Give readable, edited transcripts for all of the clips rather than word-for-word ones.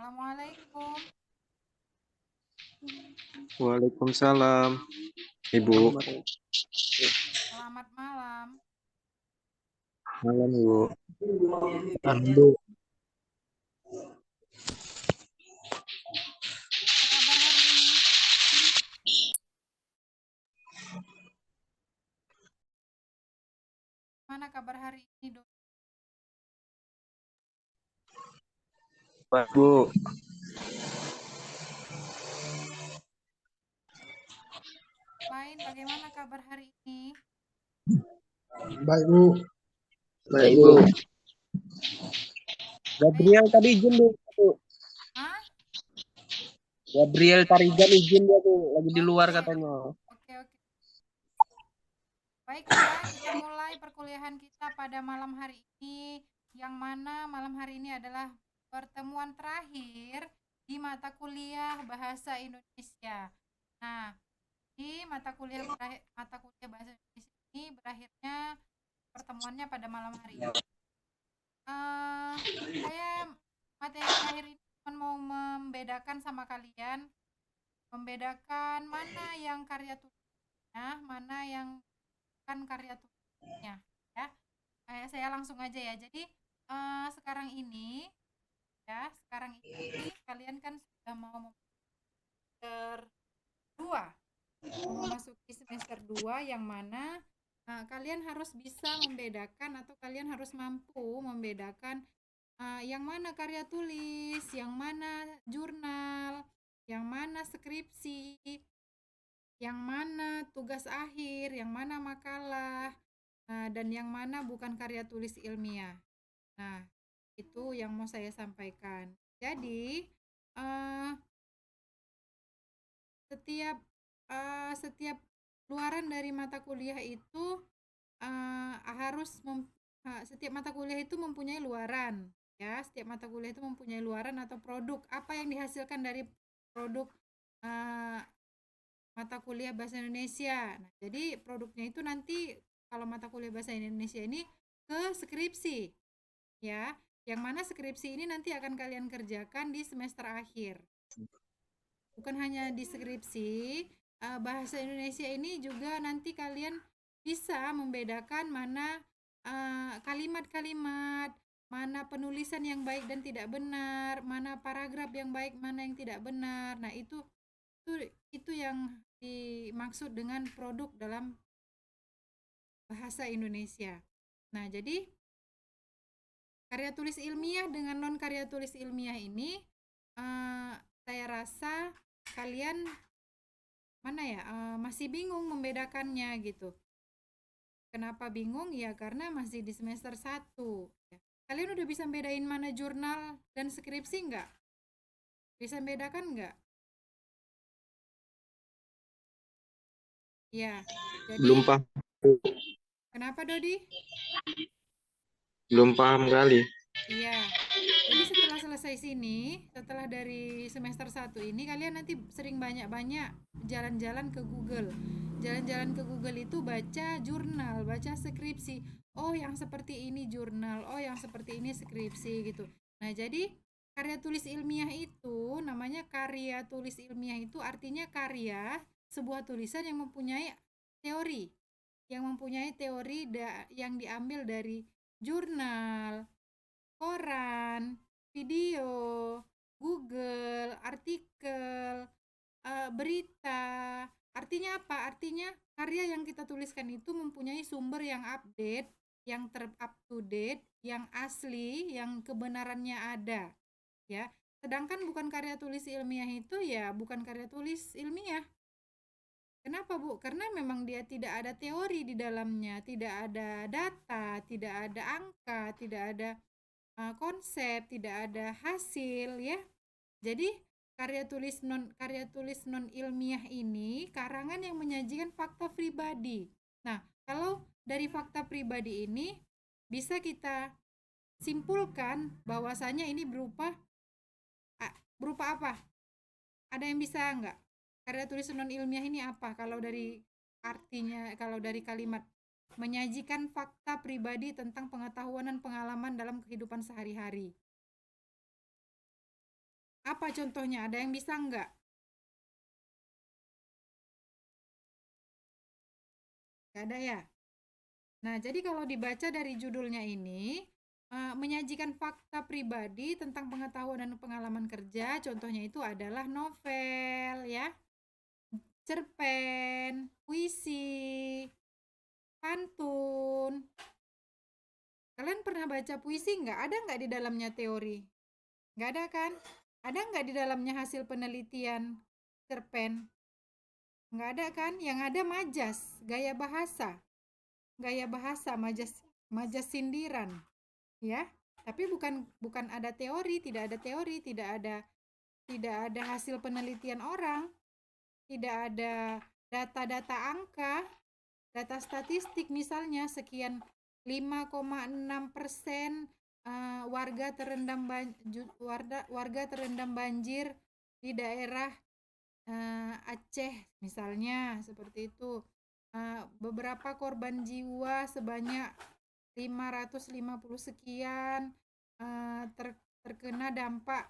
Assalamualaikum. Waalaikumsalam, Ibu. Selamat malam. Malam, Ibu. Bu. Apa kabar hari ini? Mana kabar hari ini, Dok? Baik, Bu. Lain bagaimana kabar hari ini? Baik, Bu. Baik, Bu. Gabriel tadi izin, Bu. Hah? Gabriel Tarigan izin dia, Bu. Lagi di luar Oke. katanya. Oke. Baiklah, kita mulai perkuliahan kita pada malam hari ini, yang mana malam hari ini adalah pertemuan terakhir di mata kuliah Bahasa Indonesia. Nah, di mata kuliah Bahasa Indonesia ini berakhirnya pertemuannya pada malam hari ini. Saya materi akhir ini cuma mau membedakan sama kalian, membedakan mana yang karya tulisnya, mana yang bukan karya tulisnya, ya. Saya langsung aja ya. Jadi sekarang ini kalian kan sudah mau semester 2, mau memasuki semester 2 yang mana kalian harus bisa membedakan atau kalian harus mampu membedakan yang mana karya tulis, yang mana jurnal, yang mana skripsi, yang mana tugas akhir, yang mana makalah, dan yang mana bukan karya tulis ilmiah. Nah, itu yang mau saya sampaikan. Jadi, setiap luaran dari mata kuliah itu setiap mata kuliah itu mempunyai luaran, ya. Setiap mata kuliah itu mempunyai luaran atau produk apa yang dihasilkan dari produk mata kuliah bahasa Indonesia. Nah, jadi produknya itu nanti kalau mata kuliah bahasa Indonesia ini ke skripsi, ya. Yang mana skripsi ini nanti akan kalian kerjakan di semester akhir. Bukan hanya di skripsi, bahasa Indonesia ini juga nanti kalian bisa membedakan mana kalimat-kalimat, mana penulisan yang baik dan tidak benar, mana paragraf yang baik, mana yang tidak benar. Nah, itu yang dimaksud dengan produk dalam bahasa Indonesia. Nah, jadi karya tulis ilmiah dengan non karya tulis ilmiah ini saya rasa kalian masih bingung membedakannya gitu. Kenapa bingung? Ya karena masih di semester 1 ya. Kalian udah bisa bedain mana jurnal dan skripsi nggak? Bisa bedakan nggak? Ya, jadi Belum paham. kenapa, Dodi? Belum paham kali. Iya. Jadi setelah selesai sini, setelah dari semester 1 ini, kalian nanti sering banyak-banyak jalan-jalan ke Google. Jalan-jalan ke Google itu baca jurnal, baca skripsi. Oh, yang seperti ini jurnal, oh yang seperti ini skripsi gitu. Nah, jadi karya tulis ilmiah itu namanya karya tulis ilmiah itu artinya karya sebuah tulisan yang mempunyai teori, yang diambil dari jurnal, koran, video, Google, artikel, berita. Artinya apa? Artinya karya yang kita tuliskan itu mempunyai sumber yang update, yang up to date, yang asli, yang kebenarannya ada, ya. Sedangkan bukan karya tulis ilmiah itu ya bukan karya tulis ilmiah. Kenapa, Bu? Karena memang dia tidak ada teori di dalamnya, tidak ada data, tidak ada angka, tidak ada konsep, tidak ada hasil, ya. Jadi karya tulis non ilmiah ini karangan yang menyajikan fakta pribadi. Nah, kalau dari fakta pribadi ini bisa kita simpulkan bahwasanya ini berupa apa? Ada yang bisa enggak? Karya tulis non ilmiah ini apa? Kalau dari artinya, kalau dari kalimat menyajikan fakta pribadi tentang pengetahuan dan pengalaman dalam kehidupan sehari-hari. Apa contohnya? Ada yang bisa nggak? Nggak ada ya? Nah, jadi kalau dibaca dari judulnya ini, menyajikan fakta pribadi tentang pengetahuan dan pengalaman kerja, contohnya itu adalah novel, ya, cerpen, puisi, pantun. Kalian pernah baca puisi nggak? Ada nggak di dalamnya teori? Nggak ada kan? Ada nggak di dalamnya hasil penelitian cerpen? Nggak ada kan? Yang ada majas, gaya bahasa. Gaya bahasa, majas majas sindiran, ya. Tapi bukan bukan ada teori, tidak ada hasil penelitian orang, tidak ada data-data angka, data statistik misalnya sekian 5,6% warga terendam banjir di daerah Aceh misalnya seperti itu. Beberapa korban jiwa sebanyak 550 sekian terkena dampak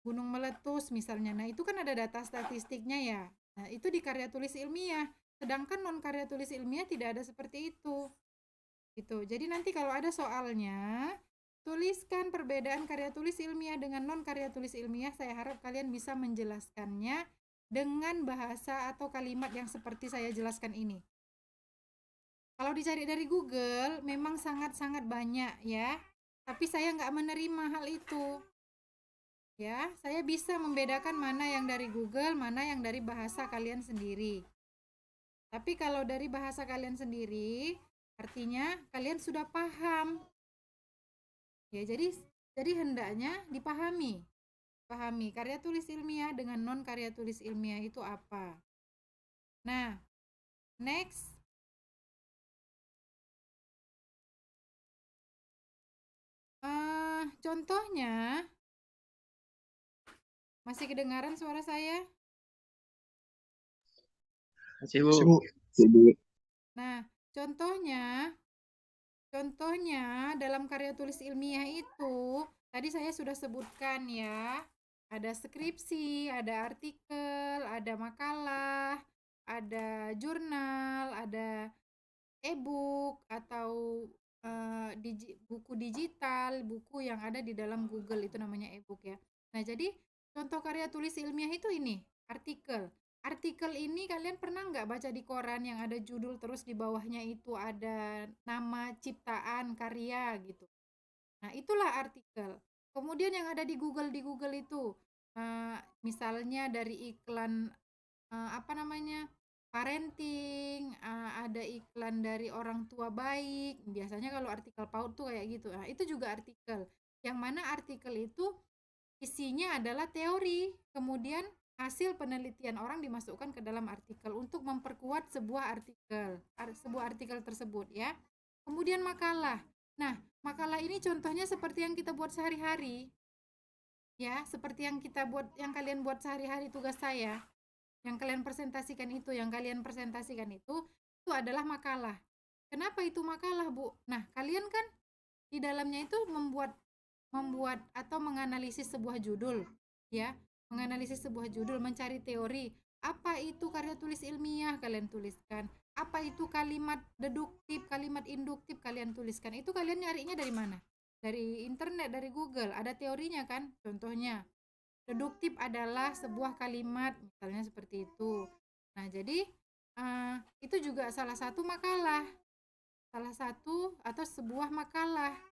gunung meletus misalnya. Nah, itu kan ada data statistiknya ya. Nah, itu di karya tulis ilmiah. Sedangkan non karya tulis ilmiah tidak ada seperti itu. Gitu. Jadi nanti kalau ada soalnya, tuliskan perbedaan karya tulis ilmiah dengan non karya tulis ilmiah. Saya harap kalian bisa menjelaskannya dengan bahasa atau kalimat yang seperti saya jelaskan ini. Kalau dicari dari Google, memang sangat-sangat banyak ya. Tapi saya nggak menerima hal itu. Ya, saya bisa membedakan mana yang dari Google, mana yang dari bahasa kalian sendiri. Tapi kalau dari bahasa kalian sendiri, artinya kalian sudah paham. Ya, jadi hendaknya dipahami. Pahami karya tulis ilmiah dengan non karya tulis ilmiah itu apa. Nah, next. Contohnya, masih kedengaran suara saya? Masih, Bu. Nah, contohnya dalam karya tulis ilmiah itu, tadi saya sudah sebutkan ya, ada skripsi, ada artikel, ada makalah, ada jurnal, ada e-book atau buku digital, buku yang ada di dalam Google itu namanya e-book ya. Nah, jadi contoh karya tulis ilmiah itu ini, artikel. Artikel ini kalian pernah nggak baca di koran yang ada judul terus di bawahnya itu ada nama ciptaan karya gitu. Nah, itulah artikel. Kemudian yang ada di Google itu misalnya dari iklan apa namanya? Parenting, ada iklan dari orang tua baik. Biasanya kalau artikel PAUD tuh kayak gitu. Nah, itu juga artikel. Yang mana artikel itu isinya adalah teori, kemudian hasil penelitian orang dimasukkan ke dalam artikel untuk memperkuat sebuah artikel tersebut ya. Kemudian makalah. Nah, makalah ini contohnya seperti yang kita buat sehari-hari. Ya, seperti yang kalian buat sehari-hari tugas saya. Yang kalian presentasikan itu adalah makalah. Kenapa itu makalah, Bu? Nah, kalian kan di dalamnya itu membuat atau menganalisis sebuah judul, ya. Menganalisis sebuah judul, mencari teori. Apa itu karya tulis ilmiah kalian tuliskan. Apa itu kalimat deduktif, kalimat induktif kalian tuliskan. Itu kalian nyarinya dari mana? Dari internet, dari Google. Ada teorinya kan? Contohnya, deduktif adalah sebuah kalimat, misalnya seperti itu. Nah, jadi itu juga salah satu makalah. Salah satu atau sebuah makalah.